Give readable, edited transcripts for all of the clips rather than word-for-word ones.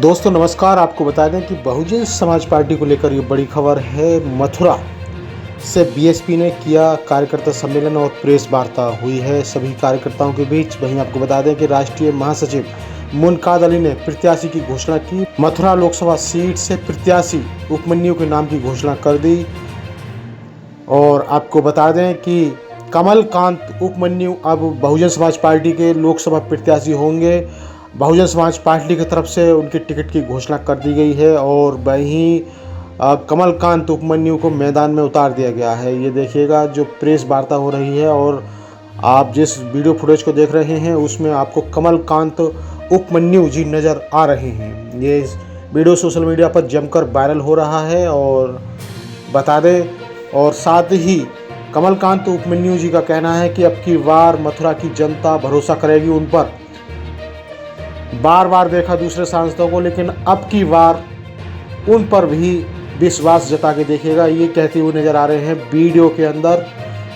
दोस्तों नमस्कार। आपको बता दें कि बहुजन समाज पार्टी को लेकर ये बड़ी खबर है। मथुरा से बीएसपी ने किया कार्यकर्ता सम्मेलन और प्रेस वार्ता हुई है सभी कार्यकर्ताओं के बीच। वहीं आपको बता दें कि राष्ट्रीय महासचिव मुनकाद अली ने प्रत्याशी की घोषणा की। मथुरा लोकसभा सीट से प्रत्याशी उपमन्यु के नाम की घोषणा कर दी। और आपको बता दें कि कमलकांत उपमन्यु अब बहुजन समाज पार्टी के लोकसभा प्रत्याशी होंगे। बहुजन समाज पार्टी की तरफ से उनके टिकट की घोषणा कर दी गई है और वहीं कमलकांत उपमन्यु को मैदान में उतार दिया गया है। ये देखिएगा जो प्रेस वार्ता हो रही है और आप जिस वीडियो फुटेज को देख रहे हैं उसमें आपको कमलकांत उपमन्यु जी नज़र आ रहे हैं। ये वीडियो सोशल मीडिया पर जमकर वायरल हो रहा है और बता दें और साथ ही कमलकांत उपमन्यु जी का कहना है कि अब की बार मथुरा की जनता भरोसा करेगी उन पर। बार बार देखा दूसरे सांसदों को, लेकिन अब की बार उन पर भी विश्वास जता के देखेगा, ये कहते हुए नज़र आ रहे हैं वीडियो के अंदर।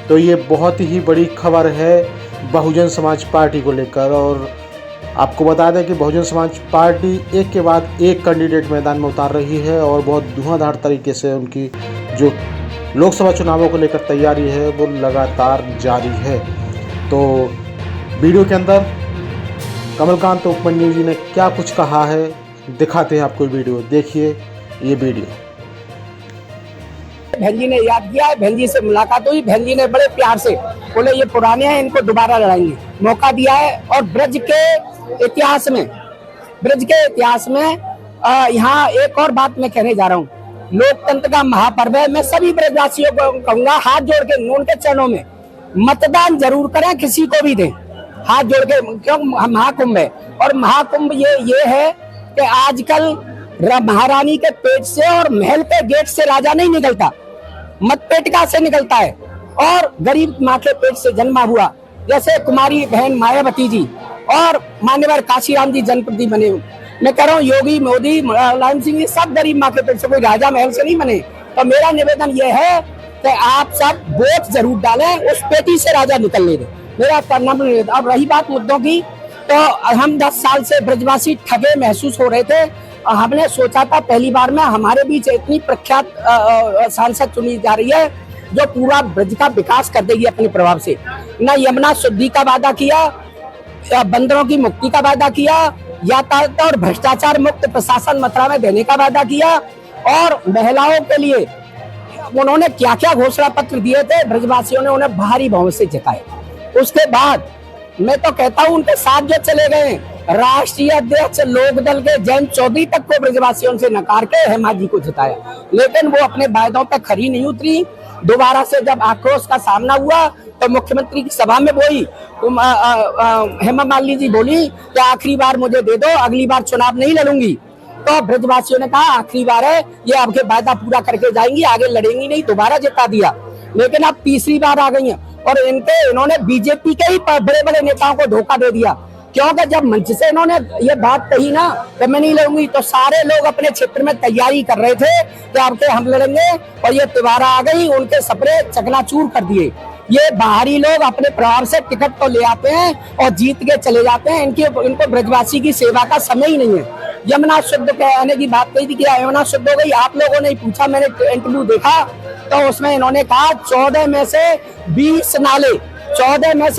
तो ये बहुत ही बड़ी खबर है बहुजन समाज पार्टी को लेकर। और आपको बता दें कि बहुजन समाज पार्टी एक के बाद एक कैंडिडेट मैदान में उतार रही है और बहुत धुआंधार तरीके से उनकी जो लोकसभा चुनावों को लेकर तैयारी है वो लगातार जारी है। तो वीडियो के अंदर कमलकांत उपमन्यु जी ने क्या कुछ कहा है दिखाते हैं आपको वीडियो। देखिए ये वीडियो। बहन जी ने याद किया है, बहन जी से मुलाकात हुई, बहन जी ने बड़े प्यार से बोले ये पुराने हैं, इनको दोबारा लड़ाएंगे, मौका दिया है। और ब्रज के इतिहास में यहाँ एक और बात मैं कहने जा रहा हूँ। लोकतंत्र का महापर्व है। मैं सभी ब्रजवासियों को कहूंगा हाथ जोड़ के उनके चरणों में मतदान जरूर करें, किसी को भी दें, हाथ जोड़ के। क्यों? महाकुंभ है और महाकुंभ ये है कि आजकल महारानी के पेट से और महल के गेट से राजा नहीं निकलता, मतपेटिका से निकलता है। और गरीब माँ के पेट से जन्मा हुआ, जैसे कुमारी बहन मायावती जी और मान्यवर काशीराम जी जनप्रति बने। मैं कह रहा हूँ योगी मोदी मुलायम सिंह जी सब गरीब माँ के पेट से, कोई राजा महल से नहीं बने। तो मेरा निवेदन ये है कि आप सब वोट जरूर डालें, उस पेटी से राजा निकलने दें, मेरा नम्र निवेदन। अब रही बात मुद्दों की, तो हम 10 साल से ब्रजवासी ठगे महसूस हो रहे थे। हमने सोचा था पहली बार में हमारे बीच इतनी प्रख्यात सांसद चुनी जा रही है जो पूरा ब्रज का विकास कर देगी अपने प्रभाव से। न यमुना शुद्धि का वादा किया, बंदरों की मुक्ति का वादा किया, यातायात और भ्रष्टाचार मुक्त प्रशासन मथुरा में देने का वादा किया, और महिलाओं के लिए उन्होंने क्या क्या घोषणा पत्र दिए थे, ब्रजवासियों ने उन्हें भारी बहुमत से जिताया। उसके बाद मैं तो कहता हूँ उनके साथ जो चले गए राष्ट्रीय अध्यक्ष लोकदल के जयंत चौधरी तक को ब्रजवासियों से नकार के हेमा जी को जिताया, लेकिन वो अपने वायदों पर खरी नहीं उतरी। दोबारा से जब आक्रोश का सामना हुआ तो मुख्यमंत्री की सभा में हेमा मालिनी जी बोली कि आखिरी बार मुझे दे दो, अगली बार चुनाव नहीं लड़ूंगी। तो ब्रजवासियों ने कहा आखिरी बार है, ये आपके वादा पूरा करके जाएंगी, आगे लड़ेंगी नहीं। दोबारा जिता दिया, लेकिन अब तीसरी बार आ गई है और इन्होंने बीजेपी के ही बड़े बड़े नेताओं को धोखा दे दिया। क्योंकि जब मंच से इन्होंने ये बात कही ना कि मैं नहीं लड़ूंगी, तो सारे लोग अपने क्षेत्र में तैयारी कर रहे थे कि आपके हम लड़ेंगे, और ये तिवारा आ गई, उनके सपने चकनाचूर कर दिए। ये बाहरी लोग अपने प्रभाव से टिकट तो ले आते हैं और जीत के चले जाते हैं। इनको ब्रजवासी की सेवा का समय ही नहीं है। यमुना शुद्ध कहने की बात कही थी कि यमुना शुद्ध हो गई, आप लोगों ने पूछा, मैंने इंटरव्यू देखा तो उसमें इन्होंने कहा 14 में से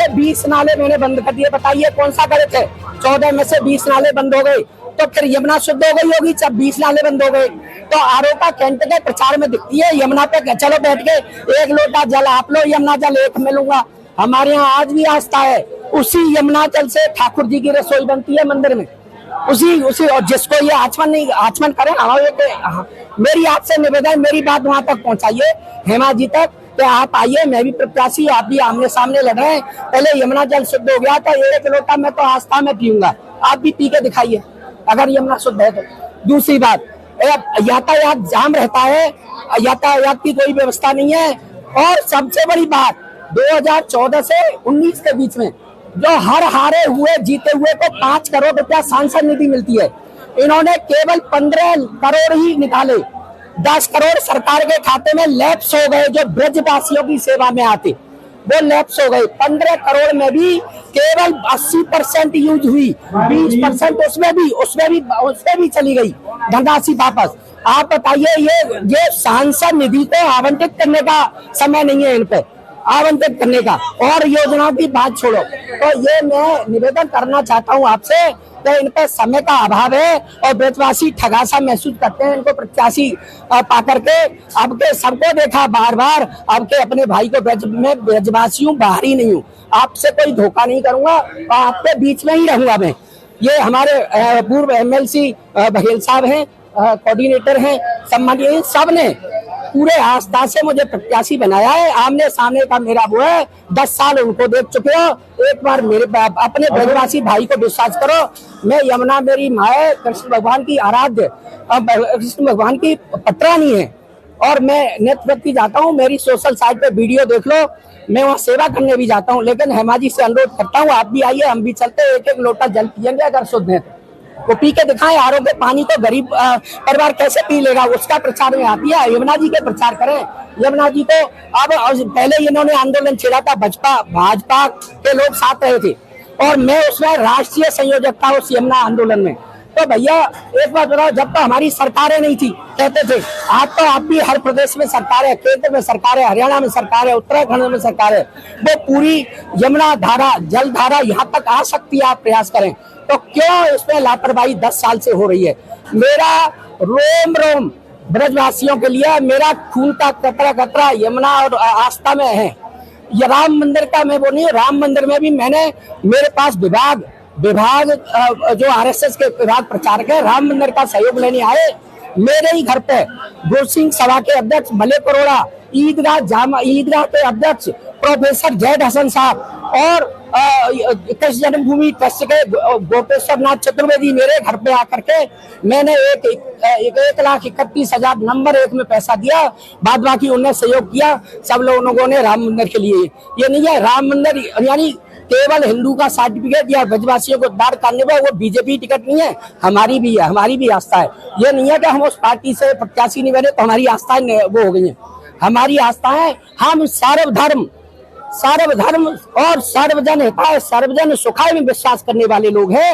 20 नाले मैंने बंद कर दिए। बताइए कौन सा गलत है? 14 में से 20 नाले बंद हो गए तो फिर यमुना शुद्ध हो गई होगी जब 20 नाले बंद हो गए। तो आरोपा कैंट के प्रचार में दिखती है यमुना पे चलो बैठ के एक लोटा जल आप लो, यमुना जल एक मिलूंगा। हमारे यहाँ आज भी आस्था है, उसी यमुना जल से ठाकुर जी की रसोई बनती है मंदिर में, उसी और जिसको ये आचमन करें। मेरी आपसे निवेदन, मेरी बात वहां तक पहुंचाइए हेमा जी तक कि आप आइए, मैं भी प्रत्याशी, आप भी आमने सामने लड़ रहे हैं। पहले यमुना जल शुद्ध हो गया तो 1 लोटा मैं तो आस्था में पीऊंगा, आप भी पी के दिखाइए अगर यमुना शुद्ध है तो। दूसरी बात, यातायात जाम रहता है, यातायात की कोई व्यवस्था नहीं है। और सबसे बड़ी बात, 2014 से 19 के बीच में जो हर हारे हुए जीते हुए को 5 करोड़ रुपया सांसद निधि मिलती है, इन्होंने केवल 15 करोड़ ही निकाले। 10 करोड़ सरकार के खाते में लैप्स हो गए जो ब्रजवासियों की सेवा में आते। वो लैप्स हो गए। 15 करोड़ में भी केवल 80% यूज हुई, 20% उसमें भी चली गई धनराशि वापस। आप बताइए, ये सांसद निधि को आवंटित करने का समय नहीं है इन पे आवंटित करने का, और योजनाओं की बात छोड़ो। तो ये मैं निवेदन करना चाहता हूँ आपसे, तो इन पे समय का अभाव है और ब्रजवासी ठगासा महसूस करते हैं इनको प्रत्याशी पा करके। अब के सबको देखा बार बार, अब के अपने भाई को ब्रजवासी हूँ, बाहरी नहीं हूँ, आपसे कोई धोखा नहीं करूंगा और आपके बीच में ही रहूंगा मैं। ये हमारे पूर्व MLC बघेल साहब हैं, कोऑर्डिनेटर हैं, सम्मानीय, सब ने पूरे आस्था से मुझे प्रत्याशी बनाया है। आमने सामने का मेरा वो है, 10 साल उनको देख चुके हो। एक बार मेरे अपने ब्रजवासी भाई को विश्वास करो। मैं, यमुना मेरी माँ है, कृष्ण भगवान की आराध्य, कृष्ण भगवान की पटरानी है, और मैं नेत्रवती जाता हूँ। मेरी सोशल साइट पे वीडियो देख लो, मैं वहाँ सेवा करने भी जाता हूँ। लेकिन हेमा जी से अनुरोध करता हूँ, आप भी आइए, हम भी चलते हैं, एक लोटा जल पियेंगे अगर शुद्ध है वो पी के दिखाएं। आरओ के पानी को गरीब परिवार कैसे पी लेगा, उसका प्रचार में आती है। यमुना जी के प्रचार करें, यमुना जी को। अब पहले इन्होंने आंदोलन छेड़ा था, भाजपा के लोग साथ रहे थे, और मैं उसमें राष्ट्रीय संयोजक था उस यमुना आंदोलन में। तो भैया एक बात बताओ, जब तो हमारी सरकारें नहीं थी कहते थे, आप भी हर प्रदेश में सरकार है, केंद्र में सरकार है, हरियाणा में सरकार है, उत्तराखंड में सरकार है, वो पूरी यमुना धारा, जल धारा यहाँ तक आ सकती है, आप प्रयास करें। तो क्यों इसमें लापरवाही 10 साल से हो रही है? मेरा रोम रोम ब्रजवासियों के लिए, मेरा खून का कतरा कतरा यमुना और आस्था में है। ये राम मंदिर का मैं वो नहीं, राम मंदिर में भी मैंने, मेरे पास विभाग जो RSS के विभाग प्रचारक है, राम मंदिर का सहयोग लेने आए। मेरे ही घर पे गुरु सिंह सभा के अध्यक्ष भले करोड़ा, ईदगाह के अध्यक्ष प्रोफेसर जैद हसन साहब, और कृष्ण जन्मभूमि ट्रस्ट के गोपेश्वर नाथ चतुर्वेदी मेरे घर पे आकर के मैंने 1,31,000 नंबर 1 में पैसा दिया, बाद बाकी उन्होंने सहयोग किया सब लोगों ने राम मंदिर के लिए। ये नहीं है राम मंदिर यानी केवल हिंदू का सर्टिफिकेट या ब्रजवासियों को उद्धार करने में, वो बीजेपी टिकट नहीं है, हमारी भी है, हमारी भी आस्था है। ये नहीं है कि हम उस पार्टी से प्रत्याशी नहीं बने तो हमारी आस्थाएं वो हो गई है। हमारी आस्था है, हम सर्वधर्म और सर्वजन हिताय सर्वजन सुखाय में विश्वास करने वाले लोग हैं।